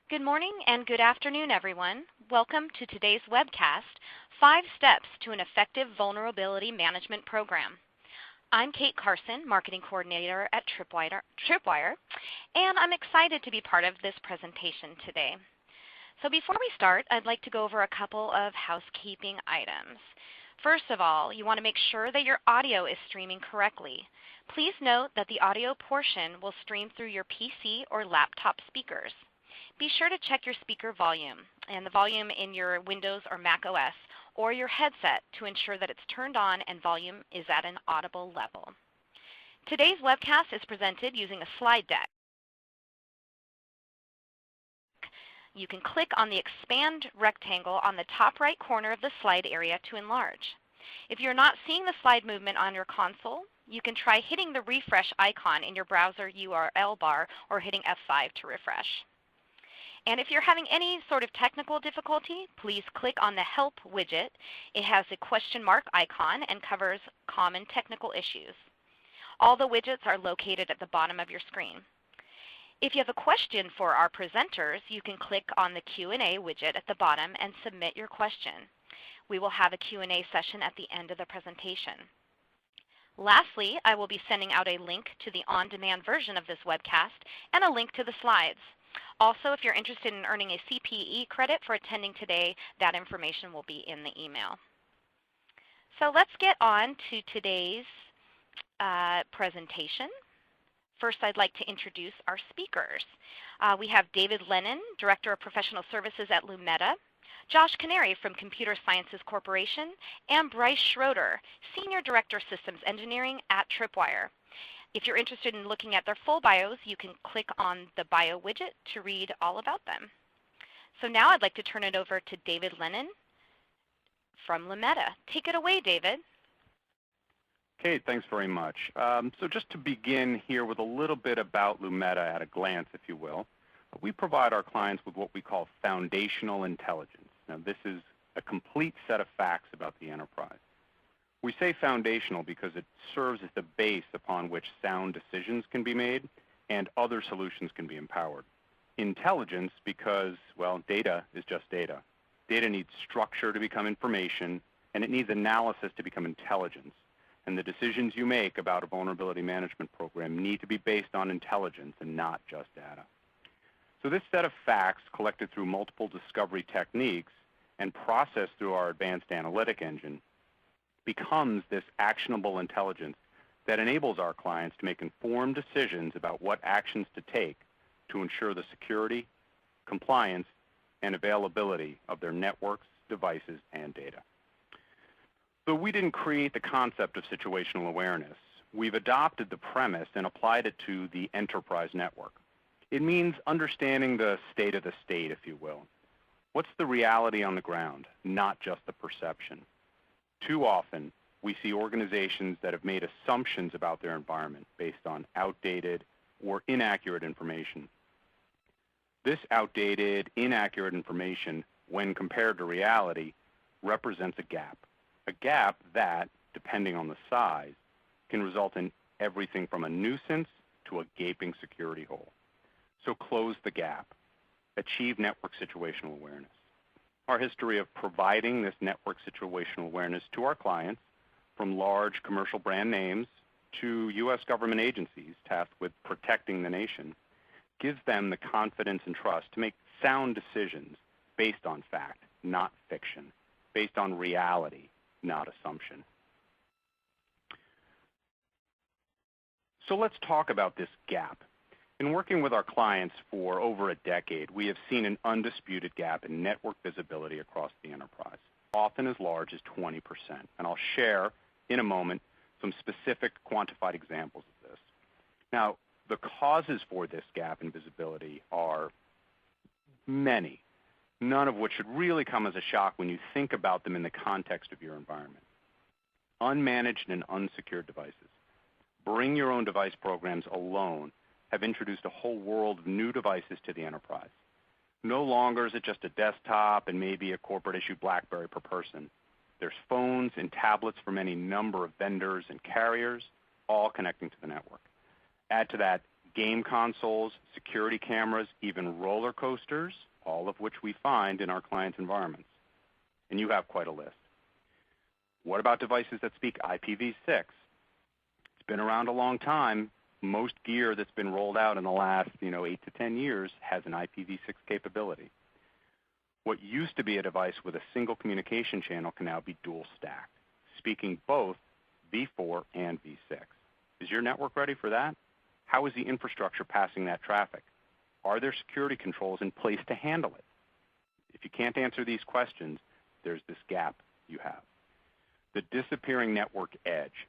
Good morning and good afternoon, everyone. Welcome to today's webcast, 5 Steps to an Effective Vulnerability Management Program. I'm Kate Carson, Marketing Coordinator at Tripwire, and I'm excited to be part of this presentation today. So before we start, I'd like to go over a couple of housekeeping items. First of all, you want to make sure that your audio is streaming correctly. Please note that the audio portion will stream through your PC or laptop speakers. Be sure to check your speaker volume and the volume in your Windows or Mac OS or your headset to ensure that it's turned on and volume is at an audible level. Today's webcast is presented using a slide deck. You can click on the expand rectangle on the top right corner of the slide area to enlarge. If you're not seeing the slide movement on your console, you can try hitting the refresh icon in your browser URL bar or hitting F5 to refresh. And if you're having any sort of technical difficulty, please click on the Help widget. It has a question mark icon and covers common technical issues. All the widgets are located at the bottom of your screen. If you have a question for our presenters, you can click on the Q&A widget at the bottom and submit your question. We will have a Q&A session at the end of the presentation. Lastly, I will be sending out a link to the on-demand version of this webcast and a link to the slides. Also, if you're interested in earning a CPE credit for attending today, that information will be in the email. So let's get on to today's presentation. First, I'd like to introduce our speakers. We have David Lennon, Director of Professional Services at Lumeta, Josh Canary from Computer Sciences Corporation, and Bryce Schroeder, Senior Director Systems Engineering at Tripwire. If you're interested in looking at their full bios, you can click on the bio widget to read all about them. So now I'd like to turn it over to David Lennon from Lumeta. Take it away, David. Kate, thanks very much. So just to begin here with a little bit about Lumeta at a glance, if you will, we provide our clients with what we call foundational intelligence. Now, this is a complete set of facts about the enterprise. We say foundational because it serves as the base upon which sound decisions can be made and other solutions can be empowered. Intelligence because, well, data is just data. Data needs structure to become information, and it needs analysis to become intelligence. And the decisions you make about a vulnerability management program need to be based on intelligence and not just data. So this set of facts collected through multiple discovery techniques and processed through our advanced analytic engine becomes this actionable intelligence that enables our clients to make informed decisions about what actions to take to ensure the security, compliance, and availability of their networks, devices, and data. So we didn't create the concept of situational awareness. We've adopted the premise and applied it to the enterprise network. It means understanding the state of the state, if you will. What's the reality on the ground, not just the perception? Too often, we see organizations that have made assumptions about their environment based on outdated or inaccurate information. This outdated, inaccurate information, when compared to reality, represents a gap that, depending on the size, can result in everything from a nuisance to a gaping security hole. So close the gap. Achieve network situational awareness. Our history of providing this network situational awareness to our clients, from large commercial brand names to U.S. government agencies tasked with protecting the nation, gives them the confidence and trust to make sound decisions based on fact, not fiction, based on reality, not assumption. So let's talk about this gap. In working with our clients for over a decade, we have seen an undisputed gap in network visibility across the enterprise, often as large as 20%. And I'll share in a moment some specific quantified examples of this. Now, the causes for this gap in visibility are many, none of which should really come as a shock when you think about them in the context of your environment. Unmanaged and unsecured devices. Bring your own device programs alone have introduced a whole world of new devices to the enterprise. No longer is it just a desktop and maybe a corporate-issued BlackBerry per person. There's phones and tablets from any number of vendors and carriers, all connecting to the network. Add to that game consoles, security cameras, even roller coasters, all of which we find in our clients' environments. And you have quite a list. What about devices that speak IPv6? It's been around a long time. Most gear that's been rolled out in the last 8 to 10 years has an IPv6 capability. What used to be a device with a single communication channel can now be dual stacked, speaking both v4 and v6. Is your network ready for that? How is the infrastructure passing that traffic? Are there security controls in place to handle it? If you can't answer these questions, there's this gap you have. The disappearing network edge.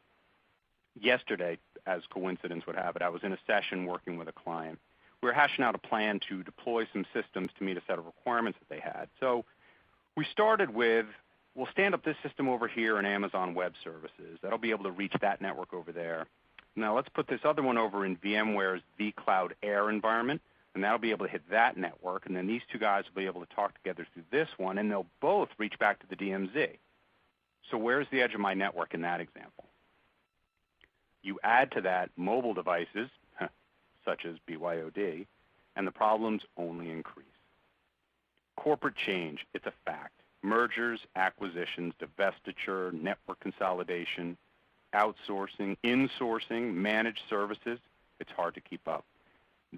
Yesterday, as coincidence would have it, I was in a session working with a client. We were hashing out a plan to deploy some systems to meet a set of requirements that they had. So we started with, we'll stand up this system over here in Amazon Web Services. That'll be able to reach that network over there. Now let's put this other one over in VMware's vCloud Air environment, and that'll be able to hit that network. And then these two guys will be able to talk together through this one, and they'll both reach back to the DMZ. So where's the edge of my network in that example? You add to that mobile devices, such as BYOD, and the problems only increase. Corporate change, it's a fact. Mergers, acquisitions, divestiture, network consolidation, outsourcing, insourcing, managed services, it's hard to keep up.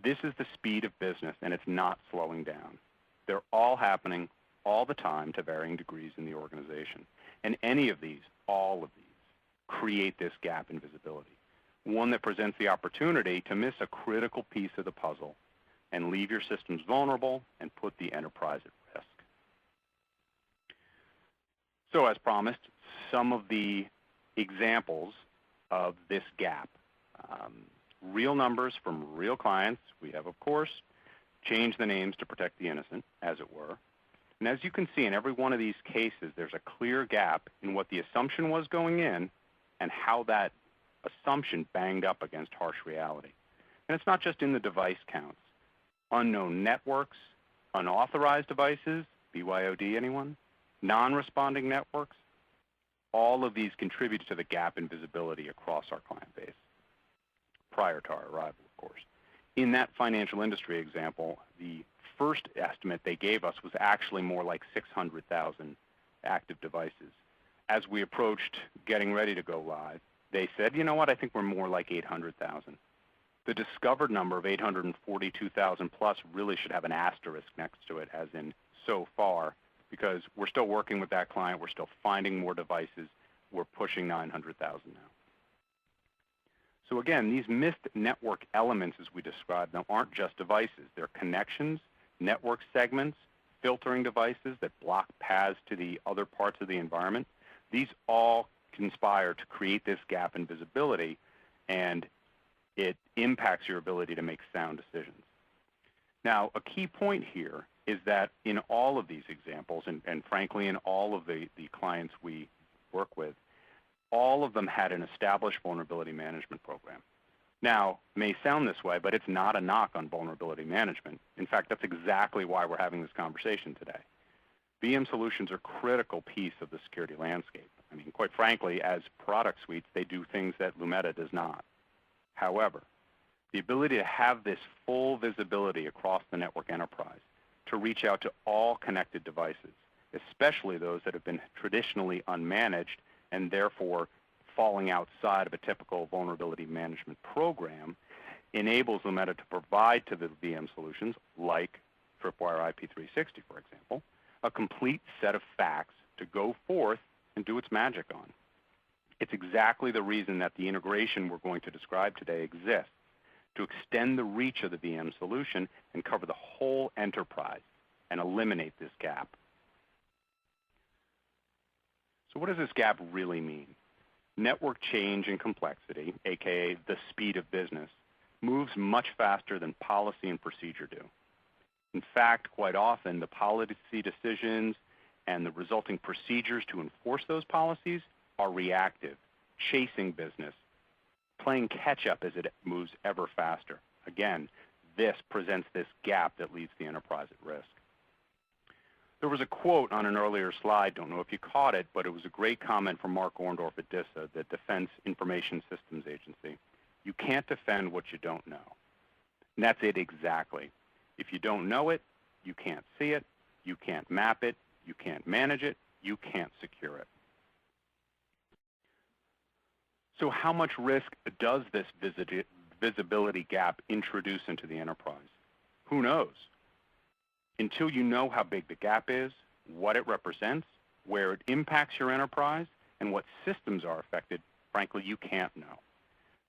This is the speed of business, and it's not slowing down. They're all happening all the time to varying degrees in the organization. And any of these, all of these, create this gap in visibility, one that presents the opportunity to miss a critical piece of the puzzle and leave your systems vulnerable and put the enterprise at risk. So as promised, some of the examples of this gap. Real numbers from real clients. We have, of course, changed the names to protect the innocent, as it were. And as you can see, in every one of these cases, there's a clear gap in what the assumption was going in and how that assumption banged up against harsh reality. And it's not just in the device counts. Unknown networks, unauthorized devices, BYOD anyone? Non-responding networks, all of these contribute to the gap in visibility across our client base prior to our arrival, of course. In that financial industry example, the first estimate they gave us was actually more like 600,000 active devices. As we approached getting ready to go live, they said, you know what, I think we're more like 800,000. The discovered number of 842,000 plus really should have an asterisk next to it, as in so far, because we're still working with that client, we're still finding more devices, we're pushing 900,000 now. So again, these missed network elements, as we described them, aren't just devices. They're connections, network segments, filtering devices that block paths to the other parts of the environment. These all conspire to create this gap in visibility, and it impacts your ability to make sound decisions. Now, a key point here is that in all of these examples, and frankly in all of the clients we work with, all of them had an established vulnerability management program. Now, it may sound this way, but it's not a knock on vulnerability management. In fact, that's exactly why we're having this conversation today. VM solutions are a critical piece of the security landscape. I mean, quite frankly, as product suites, they do things that Lumeta does not. However, the ability to have this full visibility across the network enterprise, to reach out to all connected devices, especially those that have been traditionally unmanaged and therefore falling outside of a typical vulnerability management program, enables Lumeta to provide to the VM solutions, like Tripwire IP360, for example, a complete set of facts to go forth and do its magic on. It's exactly the reason that the integration we're going to describe today exists, to extend the reach of the VM solution and cover the whole enterprise and eliminate this gap. So what does this gap really mean? Network change and complexity, aka the speed of business, moves much faster than policy and procedure do. In fact, quite often, the policy decisions and the resulting procedures to enforce those policies are reactive, chasing business, playing catch-up as it moves ever faster. Again, this presents this gap that leaves the enterprise at risk. There was a quote on an earlier slide, don't know if you caught it, but it was a great comment from Mark Orndorff at DISA, the Defense Information Systems Agency. You can't defend what you don't know. And that's it exactly. If you don't know it, you can't see it, you can't map it, you can't manage it, you can't secure it. So how much risk does this visibility gap introduce into the enterprise? Who knows? Until you know how big the gap is, what it represents, where it impacts your enterprise, and what systems are affected, frankly, you can't know.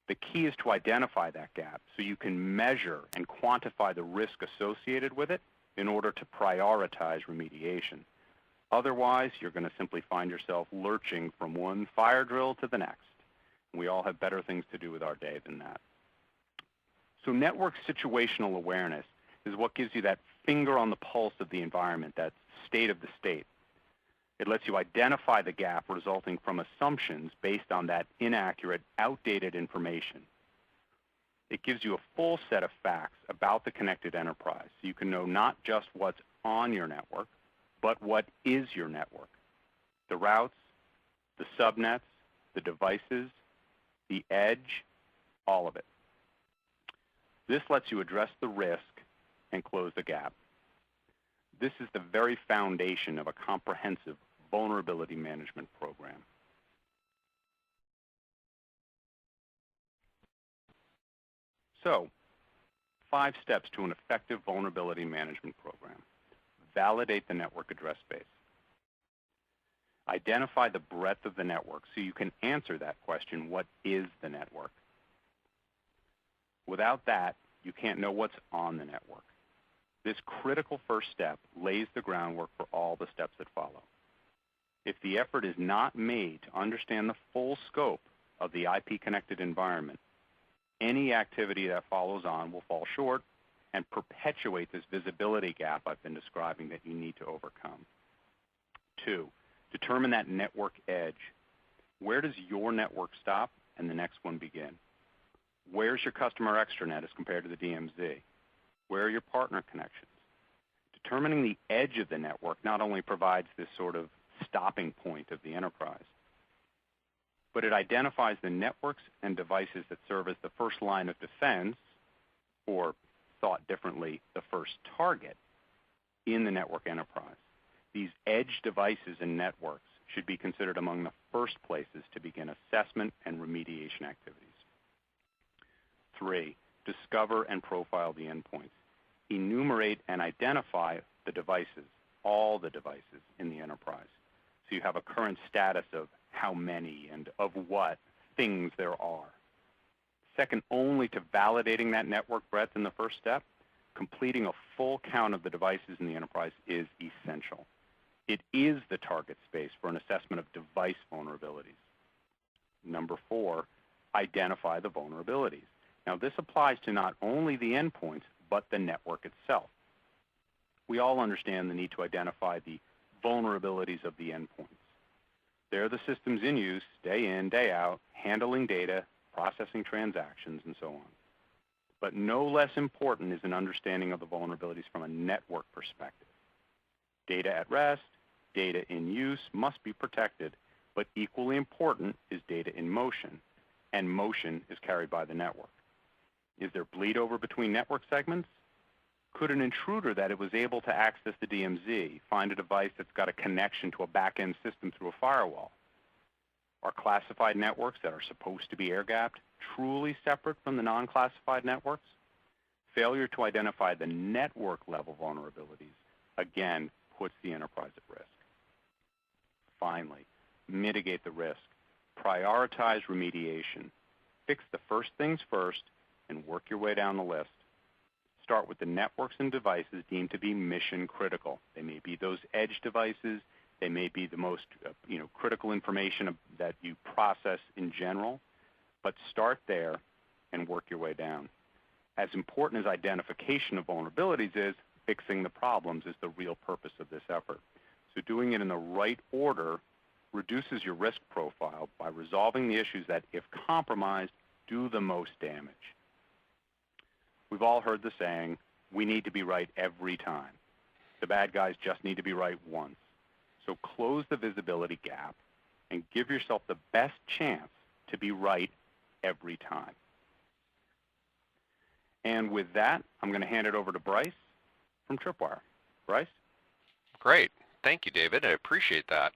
The key is to identify that gap so you can measure and quantify the risk associated with it in order to prioritize remediation. Otherwise, you're going to simply find yourself lurching from one fire drill to the next. We all have better things to do with our day than that. So network situational awareness is what gives you that finger on the pulse of the environment, that state of the state. It lets you identify the gap resulting from assumptions based on that inaccurate, outdated information. It gives you a full set of facts about the connected enterprise, so you can know not just what's on your network, but what is your network. The routes, the subnets, the devices, the edge, all of it. This lets you address the risk and close the gap. This is the very foundation of a comprehensive vulnerability management program. So, 5 steps to an effective vulnerability management program. Validate the network address space. Identify the breadth of the network so you can answer that question, what is the network? Without that, you can't know what's on the network. This critical first step lays the groundwork for all the steps that follow. If the effort is not made to understand the full scope of the IP-connected environment, any activity that follows on will fall short and perpetuate this visibility gap I've been describing that you need to overcome. 2, determine that network edge. Where does your network stop and the next one begin? Where's your customer extranet as compared to the DMZ? Where are your partner connections? Determining the edge of the network not only provides this sort of stopping point of the enterprise, but it identifies the networks and devices that serve as the first line of defense, or thought differently, the first target in the network enterprise. These edge devices and networks should be considered among the first places to begin assessment and remediation activities. 3, discover and profile the endpoints. Enumerate and identify the devices, all the devices in the enterprise, so you have a current status of how many and of what things there are. Second only to validating that network breadth in the first step, completing a full count of the devices in the enterprise is essential. It is the target space for an assessment of device vulnerabilities. Number 4, identify the vulnerabilities. Now this applies to not only the endpoints, but the network itself. We all understand the need to identify the vulnerabilities of the endpoints. They're the systems in use, day in, day out, handling data, processing transactions, and so on. But no less important is an understanding of the vulnerabilities from a network perspective. Data at rest, data in use must be protected, but equally important is data in motion, and motion is carried by the network. Is there bleed over between network segments? Could an intruder that it was able to access the DMZ find a device that's got a connection to a back-end system through a firewall? Are classified networks that are supposed to be air-gapped truly separate from the non-classified networks? Failure to identify the network-level vulnerabilities, again, puts the enterprise at risk. Finally, mitigate the risk. Prioritize remediation. Fix the first things first and work your way down the list. Start with the networks and devices deemed to be mission critical. They may be those edge devices. They may be the most critical information that you process in general. But start there and work your way down. As important as identification of vulnerabilities is, fixing the problems is the real purpose of this effort. So doing it in the right order reduces your risk profile by resolving the issues that, if compromised, do the most damage. We've all heard the saying, we need to be right every time. The bad guys just need to be right once. So close the visibility gap and give yourself the best chance to be right every time. And with that, I'm going to hand it over to Bryce from Tripwire. Bryce? Great. Thank you, David. I appreciate that.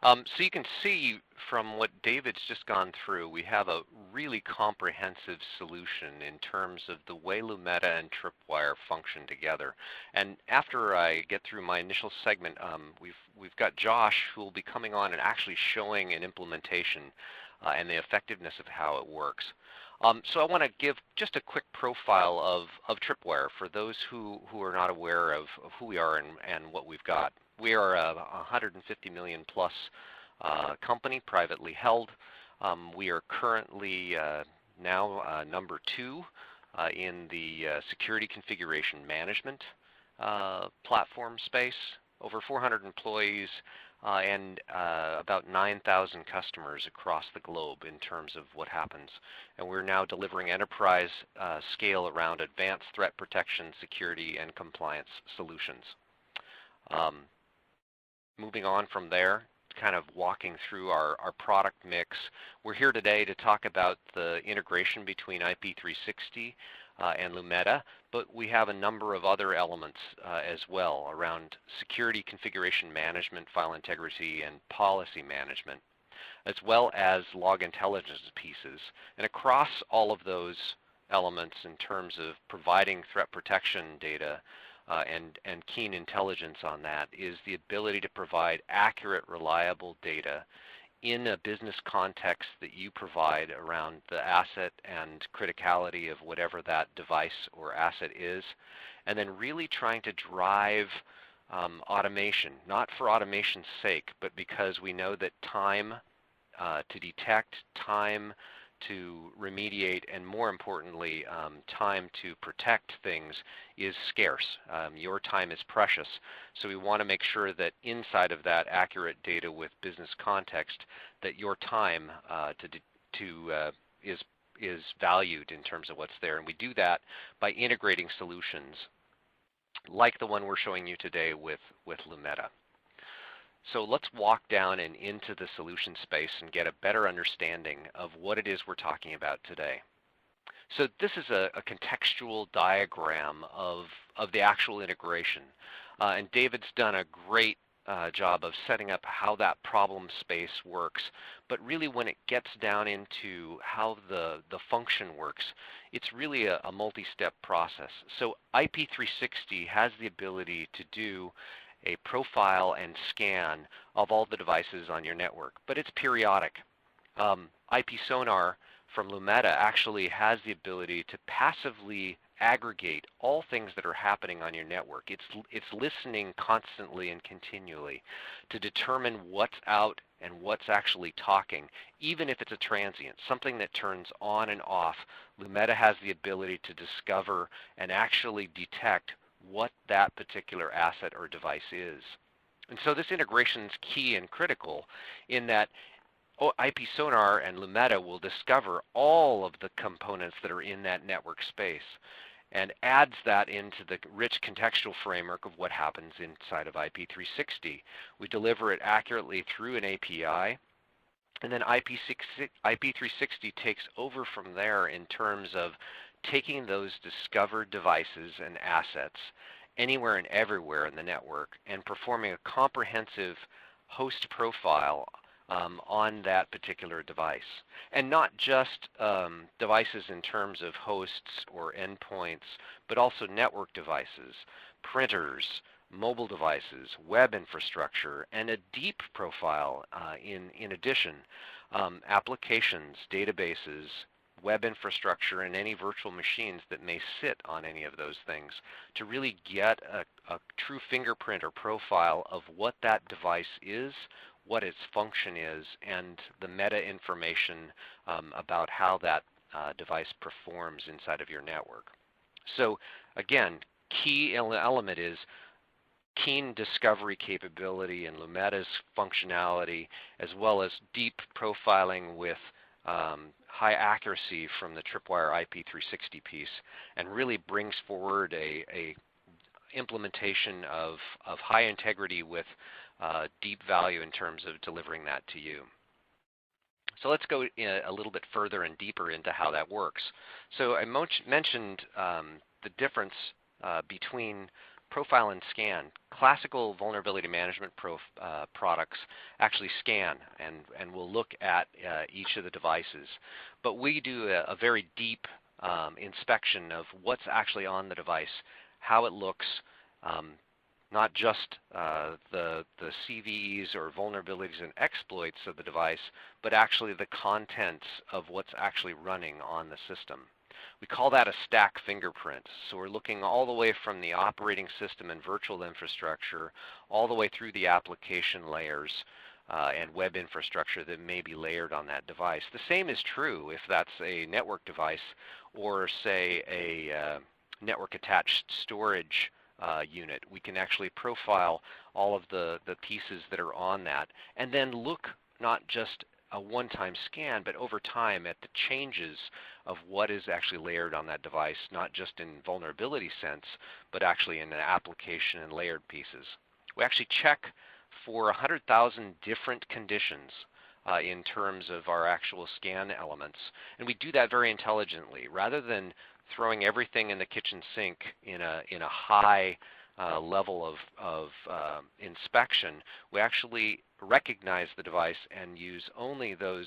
So you can see from what David's just gone through, we have a really comprehensive solution in terms of the way Lumeta and Tripwire function together. And after I get through my initial segment, we've got Josh who will be coming on and actually showing an implementation and the effectiveness of how it works. So I want to give just a quick profile of Tripwire for those who are not aware of who we are and what we've got. We are a 150 million plus company, privately held. We are currently now number 2 in the security configuration management platform space. Over 400 employees and about 9,000 customers across the globe in terms of what happens. And we're now delivering enterprise scale around advanced threat protection, security, and compliance solutions. Moving on from there, kind of walking through our product mix. We're here today to talk about the integration between IP360 and Lumeta, but we have a number of other elements as well around security configuration management, file integrity, and policy management, as well as log intelligence pieces. And across all of those elements in terms of providing threat protection data and keen intelligence on that is the ability to provide accurate, reliable data in a business context that you provide around the asset and criticality of whatever that device or asset is, and then really trying to drive automation, not for automation's sake, but because we know that time to detect, time to remediate, and more importantly, time to protect things is scarce. Your time is precious. So we want to make sure that inside of that accurate data with business context, that your time is valued in terms of what's there. And we do that by integrating solutions like the one we're showing you today with Lumeta. So let's walk down and into the solution space and get a better understanding of what it is we're talking about today. So this is a contextual diagram of the actual integration. And David's done a great job of setting up how that problem space works. But really when it gets down into how the function works, it's really a multi-step process. So IP360 has the ability to do a profile and scan of all the devices on your network, but it's periodic. IP Sonar from Lumeta actually has the ability to passively aggregate all things that are happening on your network. It's listening constantly and continually to determine what's out and what's actually talking, even if it's a transient, something that turns on and off. Lumeta has the ability to discover and actually detect what that particular asset or device is. And so this integration is key and critical in that IP Sonar and Lumeta will discover all of the components that are in that network space and adds that into the rich contextual framework of what happens inside of IP360. We deliver it accurately through an API, and then IP360 takes over from there in terms of taking those discovered devices and assets anywhere and everywhere in the network and performing a comprehensive host profile on that particular device. And not just devices in terms of hosts or endpoints, but also network devices, printers, mobile devices, web infrastructure, and a deep profile in addition, applications, databases, web infrastructure, and any virtual machines that may sit on any of those things to really get a true fingerprint or profile of what that device is, what its function is, and the meta information about how that device performs inside of your network. So again, key element is keen discovery capability and Lumeta's functionality, as well as deep profiling with high accuracy from the Tripwire IP360 piece, and really brings forward a implementation of high integrity with deep value in terms of delivering that to you. So let's go a little bit further and deeper into how that works. So I mentioned the difference between profile and scan. Classical vulnerability management products actually scan and will look at each of the devices. But we do a very deep inspection of what's actually on the device, how it looks, not just the CVEs or vulnerabilities and exploits of the device, but actually the contents of what's actually running on the system. We call that a stack fingerprint. So we're looking all the way from the operating system and virtual infrastructure all the way through the application layers and web infrastructure that may be layered on that device. The same is true if that's a network device or, say, a network attached storage unit. We can actually profile all of the pieces that are on that and then look not just a one-time scan, but over time at the changes of what is actually layered on that device, not just in vulnerability sense, but actually in an application and layered pieces. We actually check for 100,000 different conditions in terms of our actual scan elements, and we do that very intelligently. Rather than throwing everything in the kitchen sink in a high level of inspection, we actually recognize the device and use only those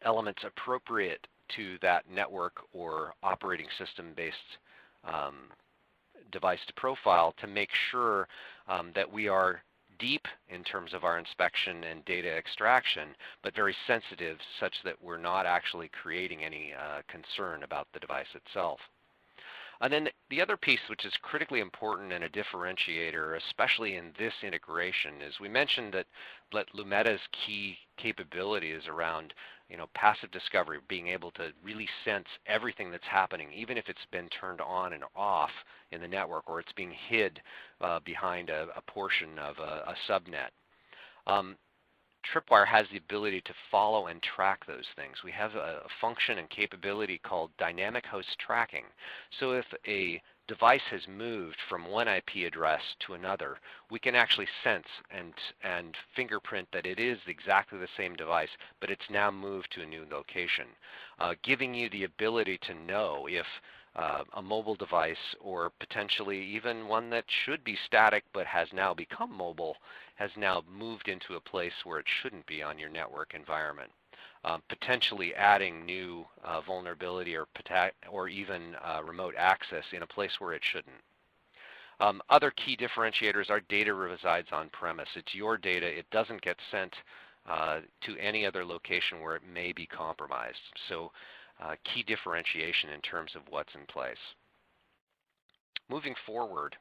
elements appropriate to that network or operating system based device to profile to make sure that we are deep in terms of our inspection and data extraction, but very sensitive such that we're not actually creating any concern about the device itself. And then the other piece, which is critically important and a differentiator, especially in this integration, is we mentioned that Lumeta's key capability is around passive discovery, being able to really sense everything that's happening, even if it's been turned on and off in the network or it's being hid behind a portion of a subnet. Tripwire has the ability to follow and track those things. We have a function and capability called dynamic host tracking. So if a device has moved from one IP address to another, we can actually sense and fingerprint that it is exactly the same device, but it's now moved to a new location, giving you the ability to know if a mobile device or potentially even one that should be static but has now become mobile has now moved into a place where it shouldn't be on your network environment, potentially adding new vulnerability or even remote access in a place where it shouldn't. Other key differentiators, our data resides on premise. It's your data. It doesn't get sent to any other location where it may be compromised. So key differentiation in terms of what's in place. Moving forward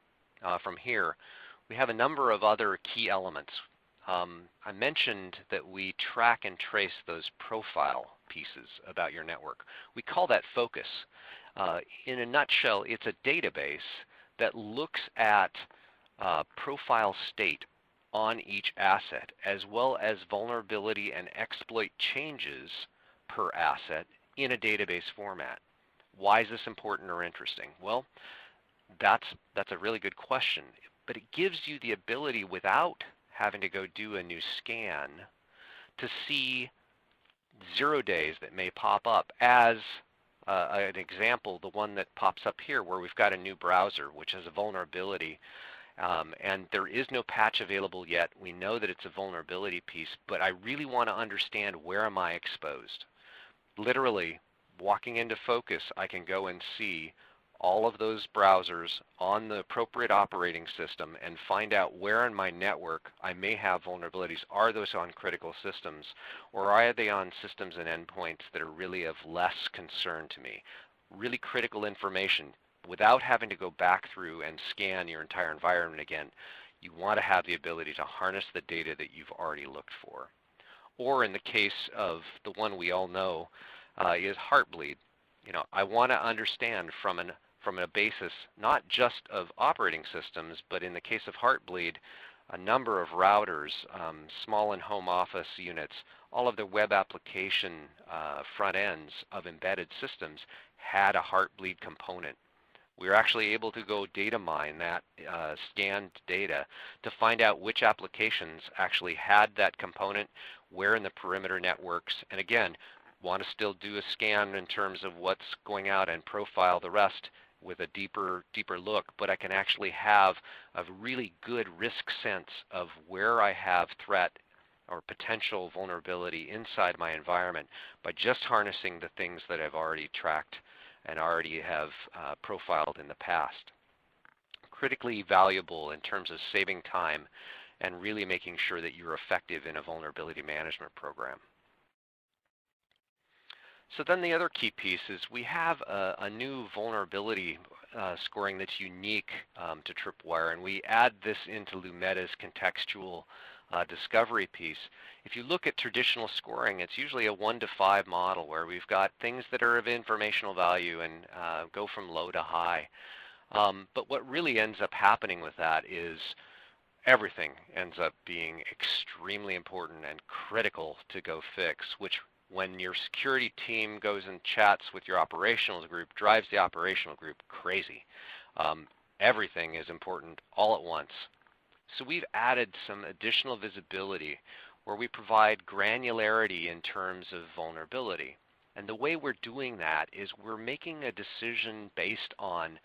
from here, we have a number of other key elements. I mentioned that we track and trace those profile pieces about your network. We call that focus. In a nutshell, it's a database that looks at profile state on each asset, as well as vulnerability and exploit changes per asset in a database format. Why is this important or interesting? Well, that's a really good question, but it gives you the ability, without having to go do a new scan, to see 0 days that may pop up as an example, the one that pops up here where we've got a new browser which has a vulnerability and there is no patch available yet. We know that it's a vulnerability piece, but I really want to understand where am I exposed. Literally, walking into Focus, I can go and see all of those browsers on the appropriate operating system and find out where in my network I may have vulnerabilities. Are those on critical systems, or are they on systems and endpoints that are really of less concern to me? Really critical information. Without having to go back through and scan your entire environment again, you want to have the ability to harness the data that you've already looked for. Or in the case of the one we all know is Heartbleed. I want to understand from a basis not just of operating systems, but in the case of Heartbleed, a number of routers, small and home office units, all of the web application front ends of embedded systems had a Heartbleed component. We were actually able to go data mine that scanned data to find out which applications actually had that component, where in the perimeter networks, and again, want to still do a scan in terms of what's going out and profile the rest with a deeper look, but I can actually have a really good risk sense of where I have threat or potential vulnerability inside my environment by just harnessing the things that I've already tracked and already have profiled in the past. Critically valuable in terms of saving time and really making sure that you're effective in a vulnerability management program. So then the other key piece is we have a new vulnerability scoring that's unique to Tripwire, and we add this into Lumeta's contextual discovery piece. If you look at traditional scoring, it's usually a 1 to 5 model where we've got things that are of informational value and go from low to high. But what really ends up happening with that is everything ends up being extremely important and critical to go fix, which when your security team goes and chats with your operational group, drives the operational group crazy. Everything is important all at once. So we've added some additional visibility where we provide granularity in terms of vulnerability. And the way we're doing that is we're making a decision based on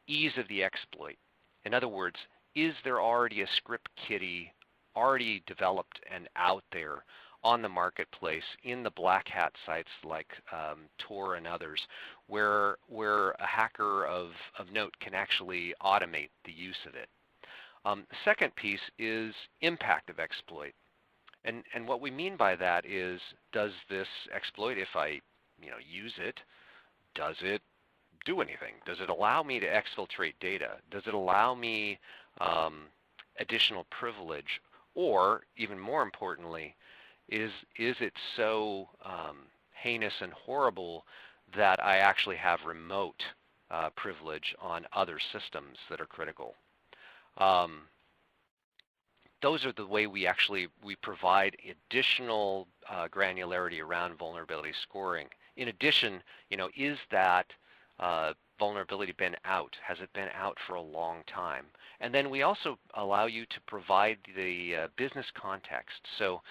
ease of the exploit. In other words, is there already a script kiddie already developed and out there on the marketplace in the black hat sites like Tor and others where a hacker of note can actually automate the use of it. The second piece is impact of exploit. And what we mean by that is, does this exploit, if I use it, does it do anything? Does it allow me to exfiltrate data? Does it allow me additional privilege? Or, even more importantly, is it so heinous and horrible that I actually have remote privilege on other systems that are critical? Those are the way we provide additional granularity around vulnerability scoring. In addition, is that vulnerability been out? Has it been out for a long time? And then we also allow you to provide the business context. So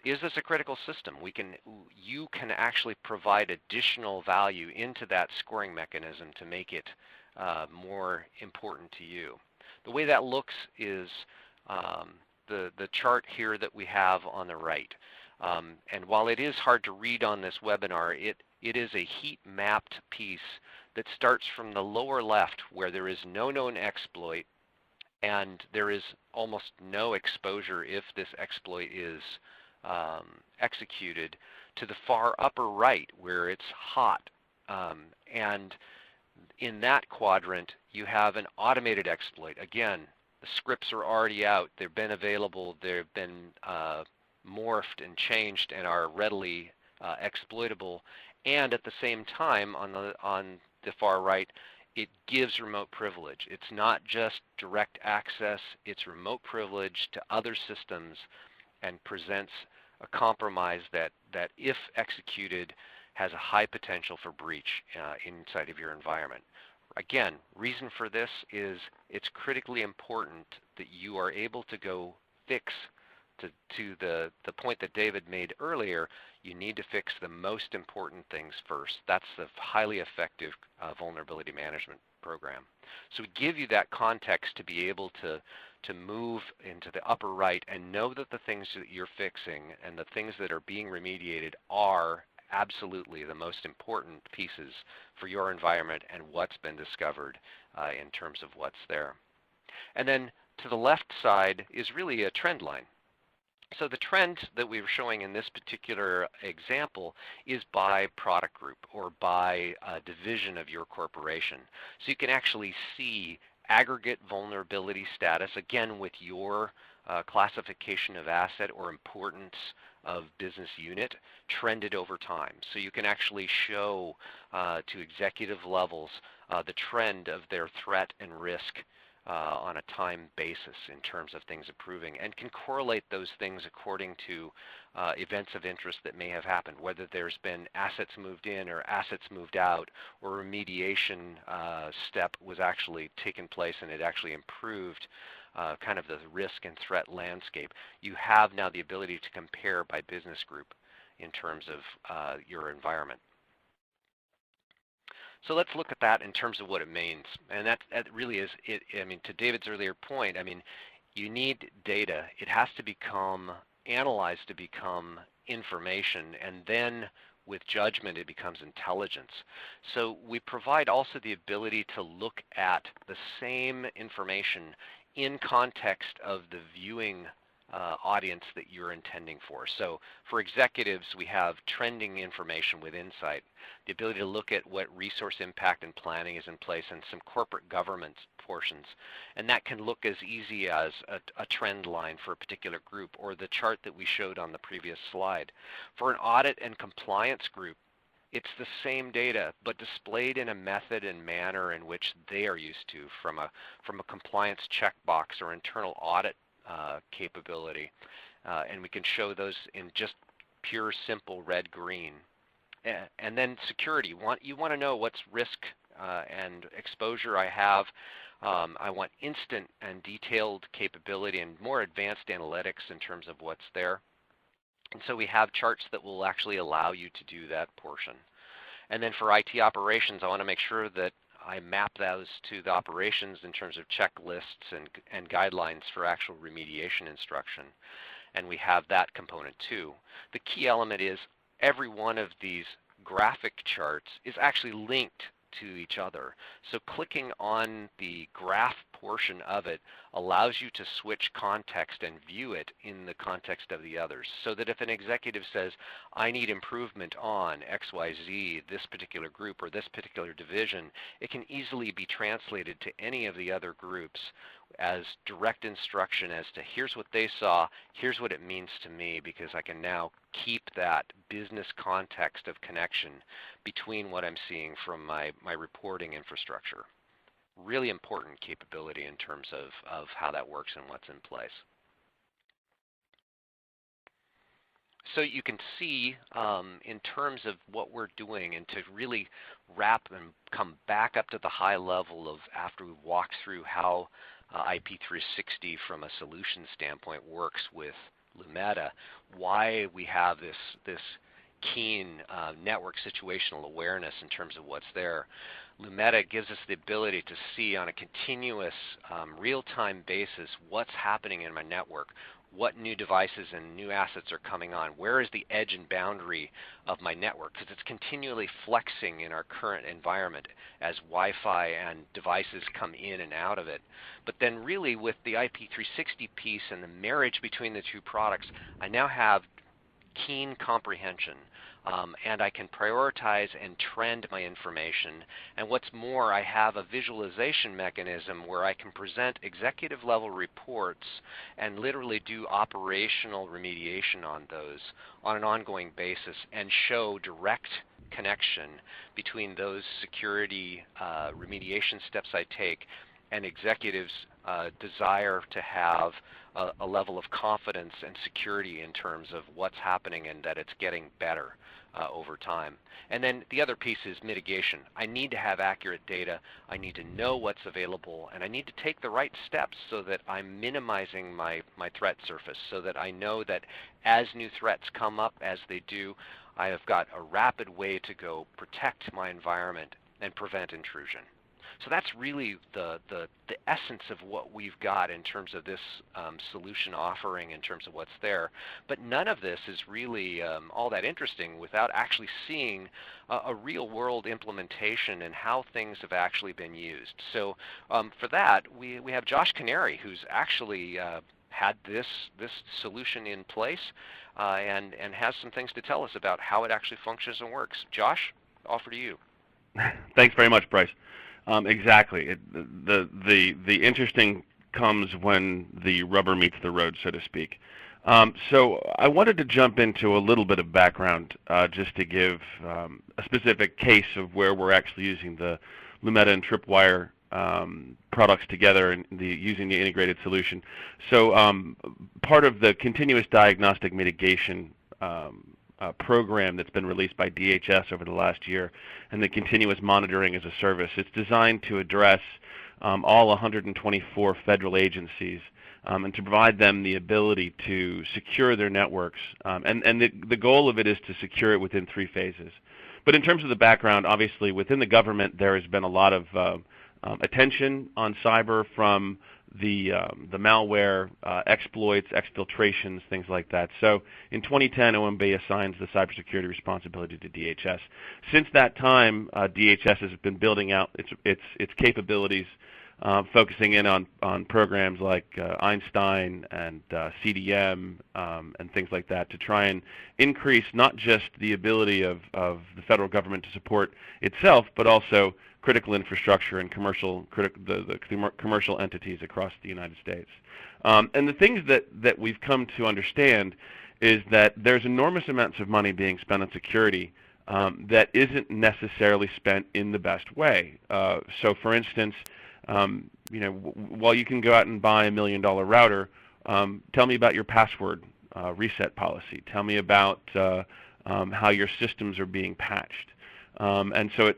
is this a critical system? You can actually provide additional value into that scoring mechanism to make it more important to you. The way that looks is the chart here that we have on the right. And while it is hard to read on this webinar, it is a heat mapped piece that starts from the lower left where there is no known exploit and there is almost no exposure if this exploit is executed, to the far upper right where it's hot. And in that quadrant you have an automated exploit. Again, the scripts are already out, they've been available, they've been morphed and changed and are readily exploitable, and at the same time on the far right it gives remote privilege. It's not just direct access, it's remote privilege to other systems and presents a compromise that if executed has a high potential for breach inside of your environment. Again, reason for this is it's critically important that you are able to go fix to the point that David made earlier. You need to fix the most important things first. That's the highly effective vulnerability management program. So we give you that context to be able to move into the upper right and know that the things that you're fixing and the things that are being remediated are absolutely the most important pieces for your environment and what's been discovered in terms of what's there. And then to the left side is really a trend line. So the trend that we were showing in this particular example is by product group or by division of your corporation. So you can actually see aggregate vulnerability status, again with your classification of asset or importance of business unit, trended over time. So you can actually show to executive levels the trend of their threat and risk on a time basis in terms of things improving, and can correlate those things according to events of interest that may have happened, whether there's been assets moved in or assets moved out, or remediation step was actually taken place and it actually improved kind of the risk and threat landscape, you have now the ability to compare by business group in terms of your environment. So let's look at that in terms of what it means. And that really is, I mean, to David's earlier point, I mean, you need data. It has to become analyzed to become information, and then with judgment it becomes intelligence. So we provide also the ability to look at the same information in context of the viewing audience that you're intending for. So for executives, we have trending information with insight, the ability to look at what resource impact and planning is in place, and some corporate governance portions. And that can look as easy as a trend line for a particular group, or the chart that we showed on the previous slide. For an audit and compliance group, it's the same data, but displayed in a method and manner in which they are used to, from a compliance checkbox or internal audit capability, and we can show those in just pure, simple red-green. And then security. You want to know what's risk and exposure I have. I want instant and detailed capability and more advanced analytics in terms of what's there. And so we have charts that will actually allow you to do that portion. And then for IT operations, I want to make sure that I map those to the operations in terms of checklists and guidelines for actual remediation instruction. And we have that component too. The key element is every one of these graphic charts is actually linked to each other. So clicking on the graph portion of it allows you to switch context and view it in the context of the others. So that if an executive says, I need improvement on XYZ, this particular group or this particular division, it can easily be translated to any of the other groups as direct instruction as to here's what they saw, here's what it means to me, because I can now keep that business context of connection between what I'm seeing from my reporting infrastructure. Really important capability in terms of how that works and what's in place. So you can see in terms of what we're doing, and to really wrap and come back up to the high level of after we've walked through how IP360 from a solution standpoint works with Lumeta, why we have this keen network situational awareness in terms of what's there. Lumeta gives us the ability to see on a continuous real-time basis what's happening in my network, what new devices and new assets are coming on, where is the edge and boundary of my network, because it's continually flexing in our current environment as Wi-Fi and devices come in and out of it. But then really with the IP360 piece and the marriage between the two products, I now have keen comprehension. And I can prioritize and trend my information. And what's more, I have a visualization mechanism where I can present executive level reports and literally do operational remediation on those on an ongoing basis and show direct connection between those security remediation steps I take and executives' desire to have a level of confidence and security in terms of what's happening and that it's getting better over time. And then the other piece is mitigation. I need to have accurate data. I need to know what's available, and I need to take the right steps so that I'm minimizing my threat surface, so that I know that as new threats come up, as they do, I have got a rapid way to go protect my environment and prevent intrusion. So that's really the essence of what we've got in terms of this solution offering in terms of what's there. But none of this is really all that interesting without actually seeing a real-world implementation and how things have actually been used. So for that, we have Josh Canary, who's actually had this solution in place and has some things to tell us about how it actually functions and works. Josh, offer to you. Thanks very much, Bryce. Exactly. The interesting comes when the rubber meets the road, so to speak. So I wanted to jump into a little bit of background just to give a specific case of where we're actually using the Lumeta and Tripwire products together and using the integrated solution. So part of the continuous diagnostic mitigation program that's been released by DHS over the last year, and the continuous monitoring as a service, it's designed to address all 124 federal agencies, and to provide them the ability to secure their networks. And the goal of it is to secure it within 3 phases. But in terms of the background, obviously within the government there has been a lot of attention on cyber from the malware, exploits, exfiltrations, things like that. So in 2010, OMB assigns the cybersecurity responsibility to DHS. Since that time, DHS has been building out its capabilities, focusing in on programs like Einstein and CDM and things like that to try and increase not just the ability of the federal government to support itself, but also critical infrastructure and the commercial entities across the United States. And the things that we've come to understand is that there's enormous amounts of money being spent on security that isn't necessarily spent in the best way. So for instance, while you can go out and buy $1 million router, tell me about your password reset policy. Tell me about how your systems are being patched. And so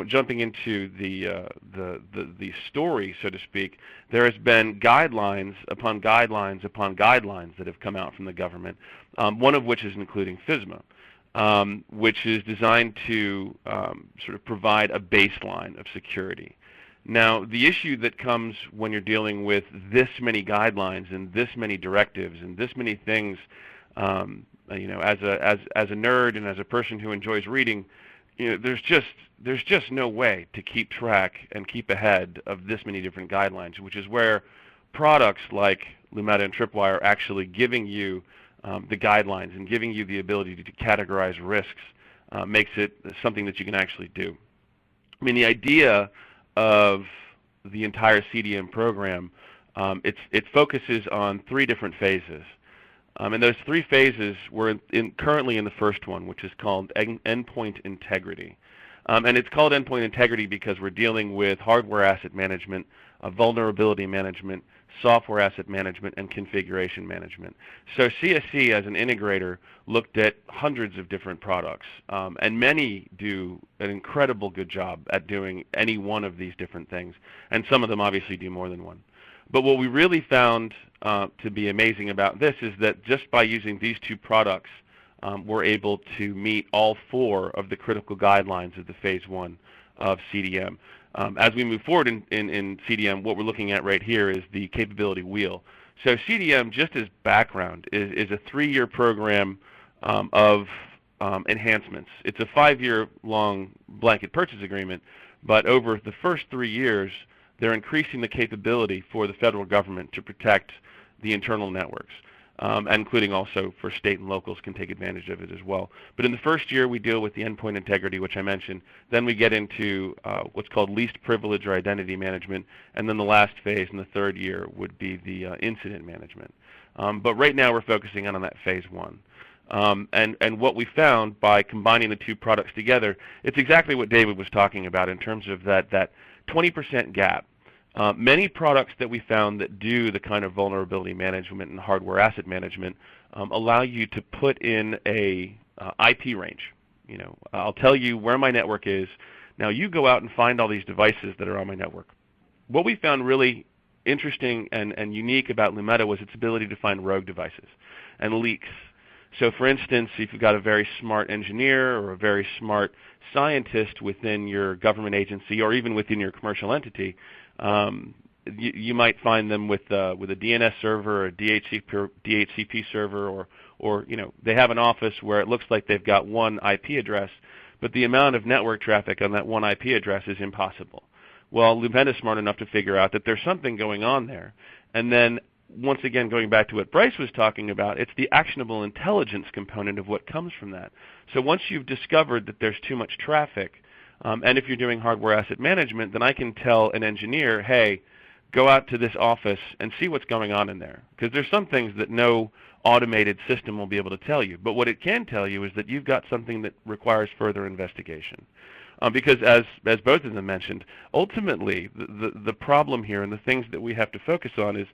jumping into the story, so to speak, there has been guidelines upon guidelines upon guidelines that have come out from the government, one of which is including FISMA, which is designed to sort of provide a baseline of security. Now, the issue that comes when you're dealing with this many guidelines and this many directives and this many things, as a nerd and as a person who enjoys reading, there's just no way to keep track and keep ahead of this many different guidelines, which is where products like Lumeta and Tripwire are actually giving you the guidelines and giving you the ability to categorize risks makes it something that you can actually do. I mean, the idea of the entire CDM program, it focuses on 3 different phases. And those 3 phases we're currently in the first one, which is called endpoint integrity. And it's called endpoint integrity because we're dealing with hardware asset management, vulnerability management, software asset management, and configuration management. So CSC, as an integrator, looked at hundreds of different products, and many do an incredible good job at doing any one of these different things, and some of them obviously do more than one. But what we really found to be amazing about this is that just by using these 2 products, we're able to meet all 4 of the critical guidelines of the phase 1 of CDM. As we move forward in CDM, what we're looking at right here is the capability wheel. So CDM, just as background, is a 3-year program of enhancements. It's a 5-year long blanket purchase agreement, but over the first 3 years, they're increasing the capability for the federal government to protect the internal networks, including also for state and locals can take advantage of it as well. But in the first year, we deal with the endpoint integrity, which I mentioned. Then we get into what's called least privilege or identity management, and then the last phase in the 3rd year would be the incident management. But right now, we're focusing on that phase 1. And what we found by combining the 2 products together, it's exactly what David was talking about in terms of that 20% gap. Many products that we found that do the kind of vulnerability management and hardware asset management allow you to put in a IP range. I'll tell you where my network is. Now you go out and find all these devices that are on my network. What we found really interesting and unique about Lumeta was its ability to find rogue devices and leaks. So for instance, if you've got a very smart engineer or a very smart scientist within your government agency or even within your commercial entity, you might find them with a DNS server or a DHCP server, or they have an office where it looks like they've got one IP address, but the amount of network traffic on that one IP address is impossible. Well, Lumeta is smart enough to figure out that there's something going on there, and then once again, going back to what Bryce was talking about, it's the actionable intelligence component of what comes from that. So once you've discovered that there's too much traffic, and if you're doing hardware asset management, then I can tell an engineer, hey, go out to this office and see what's going on in there. Because there's some things that no automated system will be able to tell you. But what it can tell you is that you've got something that requires further investigation. Because as both of them mentioned, ultimately the problem here and the things that we have to focus on is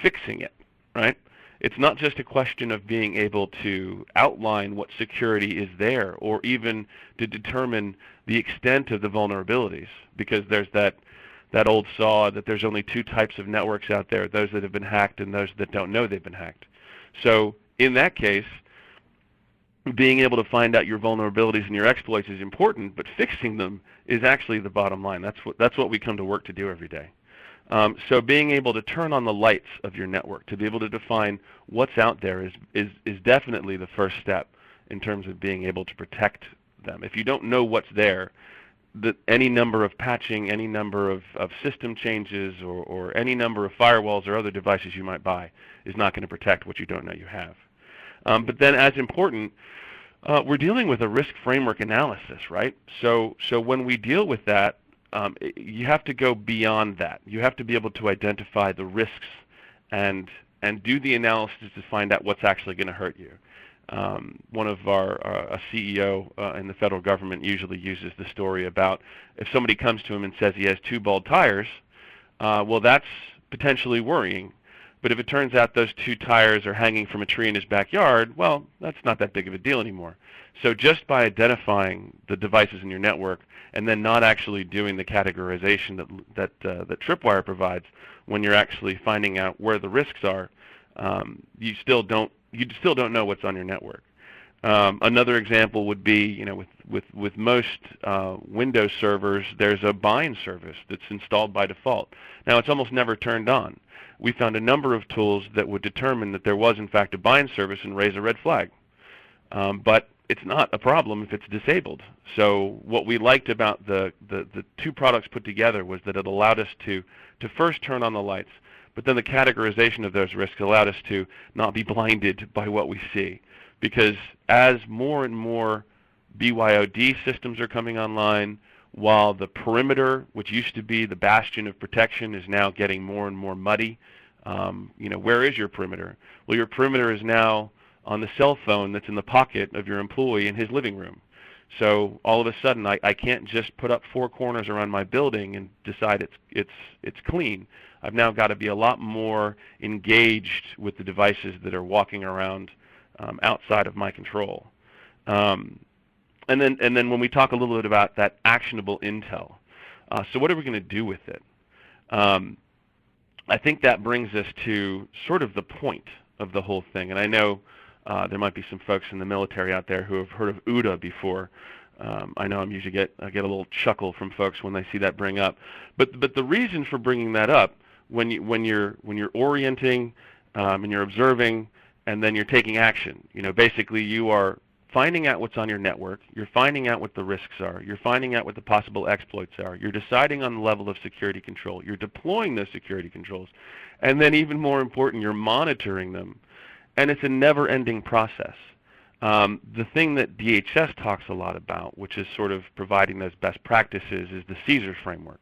fixing it, right? It's not just a question of being able to outline what security is there or even to determine the extent of the vulnerabilities, because there's that that old saw that there's only two types of networks out there, those that have been hacked and those that don't know they've been hacked. So in that case, being able to find out your vulnerabilities and your exploits is important, but fixing them is actually the bottom line. That's what we come to work to do every day. So being able to turn on the lights of your network, to be able to define what's out there is definitely the first step in terms of being able to protect them. If you don't know what's there, any number of patching, any number of system changes, or any number of firewalls or other devices you might buy is not going to protect what you don't know you have. But then, as important, we're dealing with a risk framework analysis, right? So when we deal with that, you have to go beyond that. You have to be able to identify the risks and do the analysis to find out what's actually going to hurt you. One of a CEO in the federal government usually uses the story about if somebody comes to him and says he has 2 bald tires, well, that's potentially worrying. But if it turns out those 2 tires are hanging from a tree in his backyard, well, that's not that big of a deal anymore. So just by identifying the devices in your network and then not actually doing the categorization that Tripwire provides, when you're actually finding out where the risks are, you still don't know what's on your network. Another example would be, with most Windows servers, there's a bind service that's installed by default. Now, it's almost never turned on. We found a number of tools that would determine that there was, in fact, a bind service and raise a red flag. But it's not a problem if it's disabled. So what we liked about the 2 products put together was that it allowed us to first turn on the lights, but then the categorization of those risks allowed us to not be blinded by what we see. Because as more and more BYOD systems are coming online, while the perimeter, which used to be the bastion of protection, is now getting more and more muddy, where is your perimeter? Well, your perimeter is now on the cell phone that's in the pocket of your employee in his living room. So all of a sudden, I can't just put up 4 corners around my building and decide it's clean. I've now got to be a lot more engaged with the devices that are walking around outside of my control. And then when we talk a little bit about that actionable intel, so what are we going to do with it? I think that brings us to sort of the point of the whole thing. And I know there might be some folks in the military out there who have heard of OODA before. I know I get a little chuckle from folks when they see that bring up. But the reason for bringing that up, when you're orienting and you're observing and then you're taking action, basically you are finding out what's on your network, you're finding out what the risks are, you're finding out what the possible exploits are, you're deciding on the level of security control, you're deploying those security controls, and then even more important, you're monitoring them. And it's a never-ending process. The thing that DHS talks a lot about, which is sort of providing those best practices, is the CAESERS framework,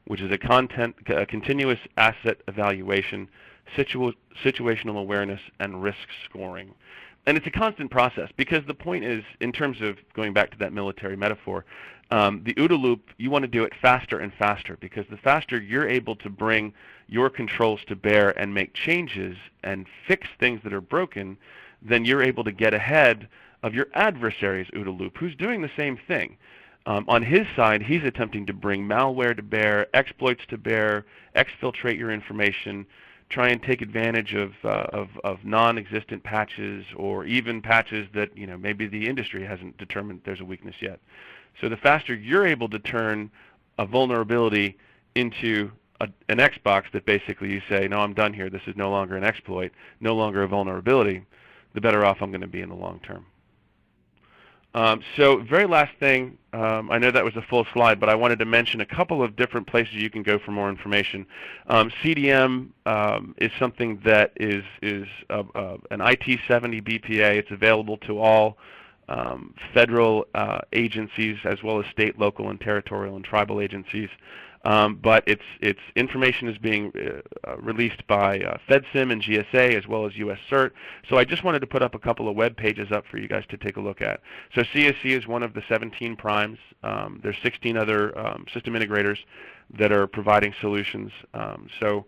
which is a continuous asset evaluation, situational awareness, and risk scoring. And it's a constant process, because the point is, in terms of going back to that military metaphor, the OODA loop, you want to do it faster and faster, because the faster you're able to bring your controls to bear and make changes and fix things that are broken, then you're able to get ahead of your adversary's OODA loop, who's doing the same thing. On his side, he's attempting to bring malware to bear, exploits to bear, exfiltrate your information, try and take advantage of non-existent patches, or even patches that maybe the industry hasn't determined there's a weakness yet. So the faster you're able to turn a vulnerability into an Xbox that basically you say, no, I'm done here, this is no longer an exploit, no longer a vulnerability, the better off I'm going to be in the long term. So very last thing, I know that was a full slide, but I wanted to mention a couple of different places you can go for more information. CDM is something that is an IT70 BPA. It's available to all federal agencies, as well as state, local, and territorial and tribal agencies. But its information is being released by FedSim and GSA, as well as US CERT. So I just wanted to put up a couple of web pages up for you guys to take a look at. So CSC is one of the 17 primes. There's 16 other system integrators that are providing solutions. So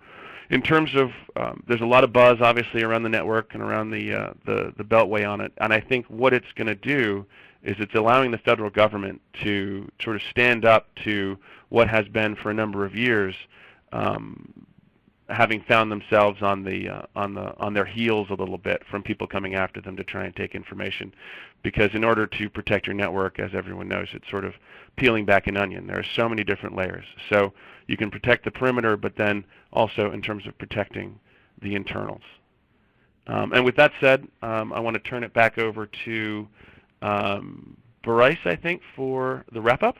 in terms of, there's a lot of buzz, obviously, around the network and around the beltway on it. And I think what it's going to do is it's allowing the federal government to sort of stand up to what has been for a number of years, having found themselves on their heels a little bit from people coming after them to try and take information. Because in order to protect your network, as everyone knows, it's sort of peeling back an onion. There are so many different layers. So you can protect the perimeter, but then also in terms of protecting the internals. And with that said, I want to turn it back over to Bryce, I think, for the wrap-up.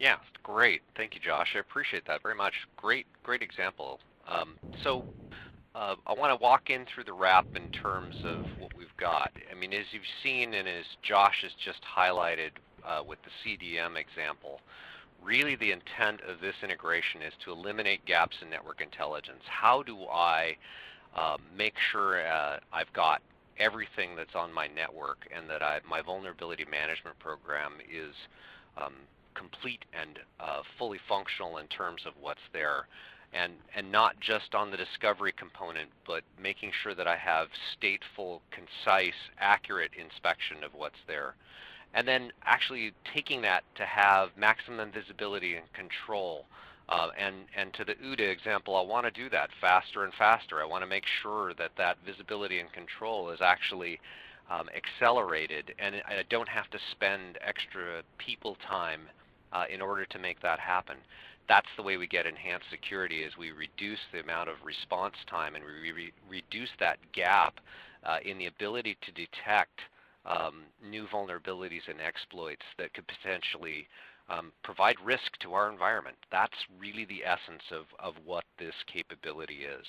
Yeah, great. Thank you, Josh. I appreciate that very much. Great example. I want to walk in through the wrap in terms of what we've got. I mean, as you've seen and as Josh has just highlighted with the CDM example, really the intent of this integration is to eliminate gaps in network intelligence. How do I make sure I've got everything that's on my network and that my vulnerability management program is complete and fully functional in terms of what's there, and not just on the discovery component, but making sure that I have stateful, concise, accurate inspection of what's there. And then actually taking that to have maximum visibility and control. And to the OODA example, I want to do that faster and faster. I want to make sure that that visibility and control is actually accelerated, and I don't have to spend extra people time in order to make that happen. That's the way we get enhanced security, is we reduce the amount of response time and we reduce that gap in the ability to detect new vulnerabilities and exploits that could potentially provide risk to our environment. That's really the essence of what this capability is.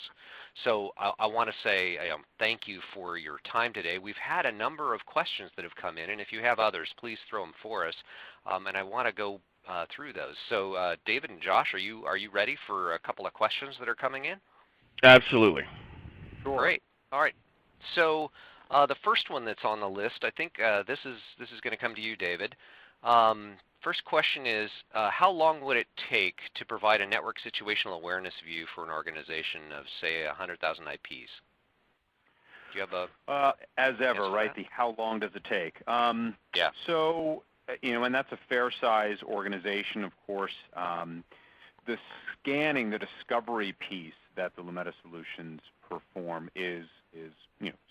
So I want to say thank you for your time today. We've had a number of questions that have come in, and if you have others, please throw them for us. And I want to go through those. So David and Josh, are you ready for a couple of questions that are coming in? Absolutely. Sure. Great. All right. So the first one that's on the list, I think this is going to come to you, David. First question is, how long would it take to provide a network situational awareness view for an organization of, say, 100,000 IPs? Do you have a as ever, right? that? How long does it take? Yeah. So, and that's a fair size organization, of course. The scanning, the discovery piece that the Lumeta solutions perform is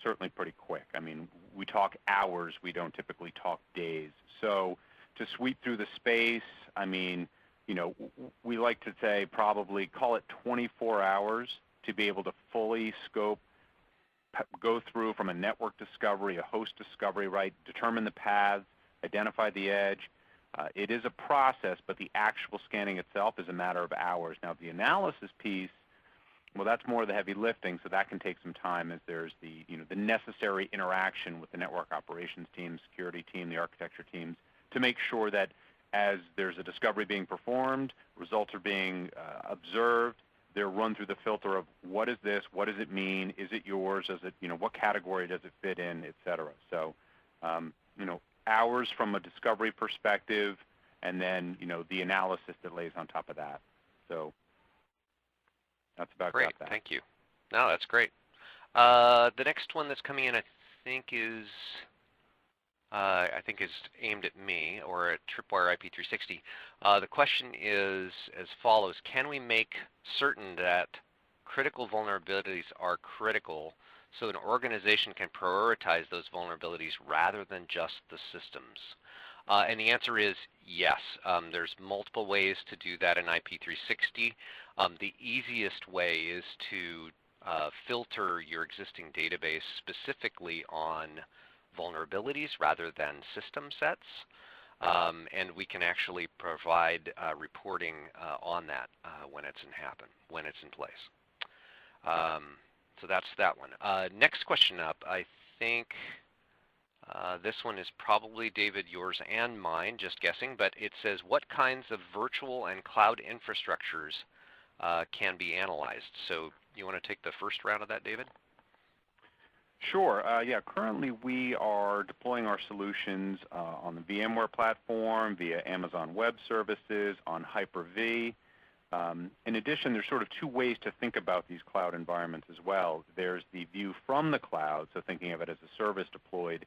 certainly pretty quick. I mean, we talk hours, we don't typically talk days. So to sweep through the space, I mean, we like to say probably call it 24 hours to be able to fully scope, go through from a network discovery, a host discovery, right, determine the paths, identify the edge. It is a process, but the actual scanning itself is a matter of hours. Now, the analysis piece, well, that's more of the heavy lifting, so that can take some time as there's the necessary interaction with the network operations team, security team, the architecture teams, to make sure that as there's a discovery being performed, results are being observed, they're run through the filter of what is this, what does it mean, is it yours, does it, what category does it fit in, et cetera. So, hours from a discovery perspective, and then, the analysis that lays on top of that. So that's about great. that. Thank you. No, that's great. The next one that's coming in, I think is aimed at me or at Tripwire IP360. The question is as follows: can we make certain that critical vulnerabilities are critical so an organization can prioritize those vulnerabilities rather than just the systems? And the answer is yes. There's multiple ways to do that in IP360. The easiest way is to filter your existing database specifically on vulnerabilities rather than system sets. And we can actually provide reporting on that when it's in place. So that's that one. Next question up, I think this one is probably, David, yours and mine, just guessing, but it says, what kinds of virtual and cloud infrastructures can be analyzed? So you want to take the first round of that, David? Sure. Yeah, currently we are deploying our solutions on the VMware platform, via Amazon Web Services, on Hyper-V. In addition, there's sort of two ways to think about these cloud environments as well. There's the view from the cloud, so thinking of it as a service deployed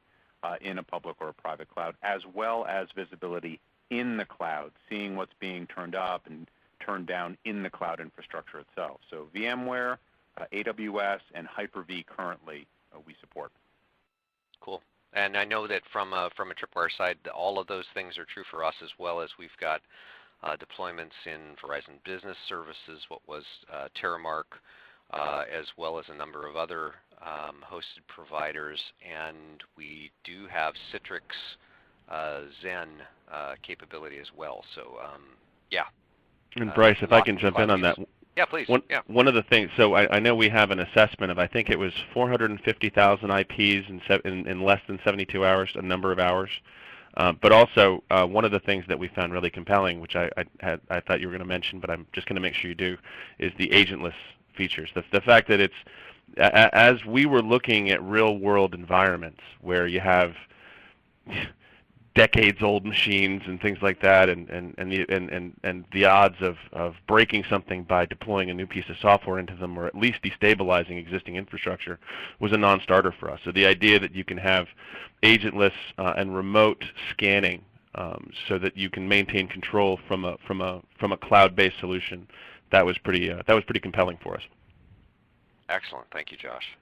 in a public or a private cloud, as well as visibility in the cloud, seeing what's being turned up and turned down in the cloud infrastructure itself. So VMware, AWS, and Hyper-V currently we support. Cool. And I know that from a Tripwire side, all of those things are true for us, as well as we've got deployments in Verizon Business Services, what was Terramark, as well as a number of other hosted providers. And we do have Citrix Zen capability as well. So yeah. And Bryce, if I can jump in on that. Yeah, please. One of the things, so I know we have an assessment of, I think it was 450,000 IPs in less than 72 hours, a number of hours. But also, one of the things that we found really compelling, which I thought you were going to mention, but I'm just going to make sure you do, is the agentless features. The fact that it's, as we were looking at real-world environments where you have decades-old machines and things like that, and the odds of breaking something by deploying a new piece of software into them, or at least destabilizing existing infrastructure, was a non-starter for us. So the idea that you can have agentless and remote scanning, so that you can maintain control from a cloud-based solution, that was pretty compelling for us. Excellent. Thank you, Josh.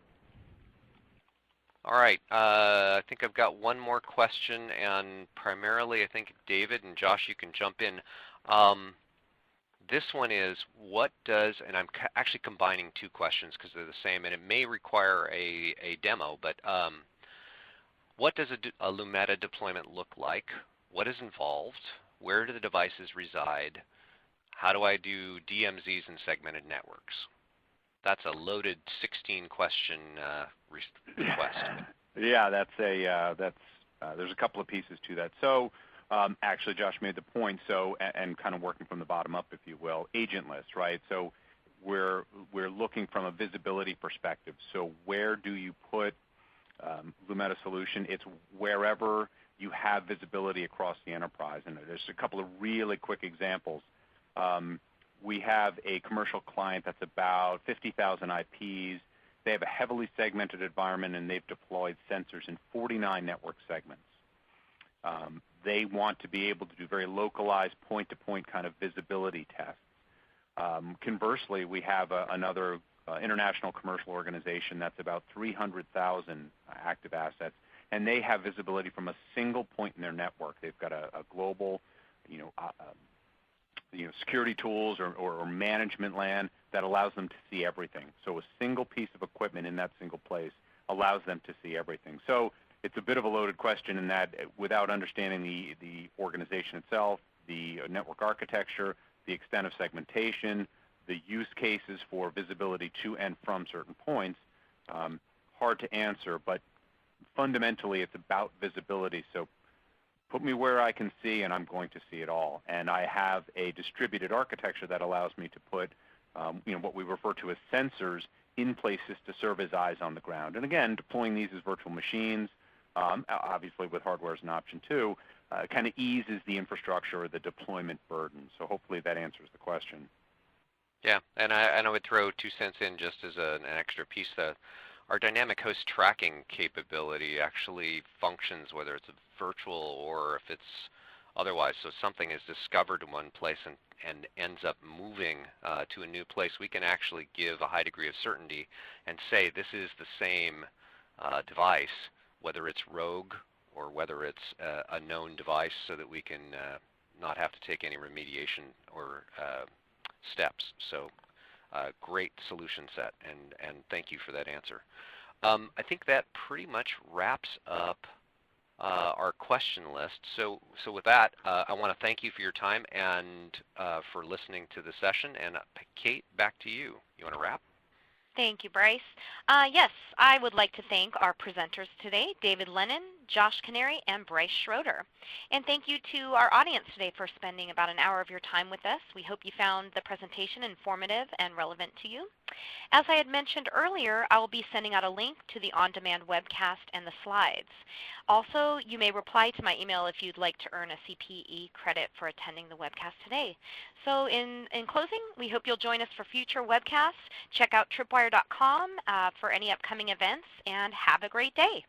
All right, I think I've got one more question, and primarily I think David and Josh, you can jump in. This one is, what does, and I'm actually combining two questions because they're the same, and it may require a demo, but what does a Lumeta deployment look like? What is involved? Where do the devices reside? How do I do DMZs and segmented networks? That's a loaded 16-question request. Yeah, there's a couple of pieces to that. So actually, Josh made the point. So and kind of working from the bottom up, if you will, agentless, right? So we're looking from a visibility perspective. So where do you put Lumeta solution? It's wherever you have visibility across the enterprise. And there's a couple of really quick examples. We have a commercial client that's about 50,000 IPs. They have a heavily segmented environment, and they've deployed sensors in 49 network segments. They want to be able to do very localized point-to-point kind of visibility tests. Conversely, we have another international commercial organization that's about 300,000 active assets, and they have visibility from a single point in their network. They've got a global, security tools or management LAN that allows them to see everything. So a single piece of equipment in that single place allows them to see everything. So it's a bit of a loaded question in that without understanding the organization itself, the network architecture, the extent of segmentation, the use cases for visibility to and from certain points, hard to answer, but fundamentally it's about visibility. So put me where I can see, and I'm going to see it all. And I have a distributed architecture that allows me to put, what we refer to as sensors in places to serve as eyes on the ground. And again, deploying these as virtual machines, obviously with hardware as an option too, kind of eases the infrastructure or the deployment burden. So hopefully that answers the question. Yeah, and I would throw 2 cents in just as an extra piece. Our dynamic host tracking capability actually functions whether it's virtual or if it's otherwise. So something is discovered in one place and ends up moving to a new place, we can actually give a high degree of certainty and say this is the same device, whether it's rogue or whether it's a known device, so that we can not have to take any remediation or steps. So great solution set, and thank you for that answer. I think that pretty much wraps up our question list. So with that, I want to thank you for your time and for listening to the session. And Kate, back to you. You want to wrap? Thank you, Bryce. Yes, I would like to thank our presenters today, David Lennon, Josh Canary, and Bryce Schroeder. And thank you to our audience today for spending about an hour of your time with us. We hope you found the presentation informative and relevant to you. As I had mentioned earlier, I will be sending out a link to the on-demand webcast and the slides. Also, you may reply to my email if you'd like to earn a CPE credit for attending the webcast today. So in closing, we hope you'll join us for future webcasts. Check out tripwire.com for any upcoming events, and have a great day.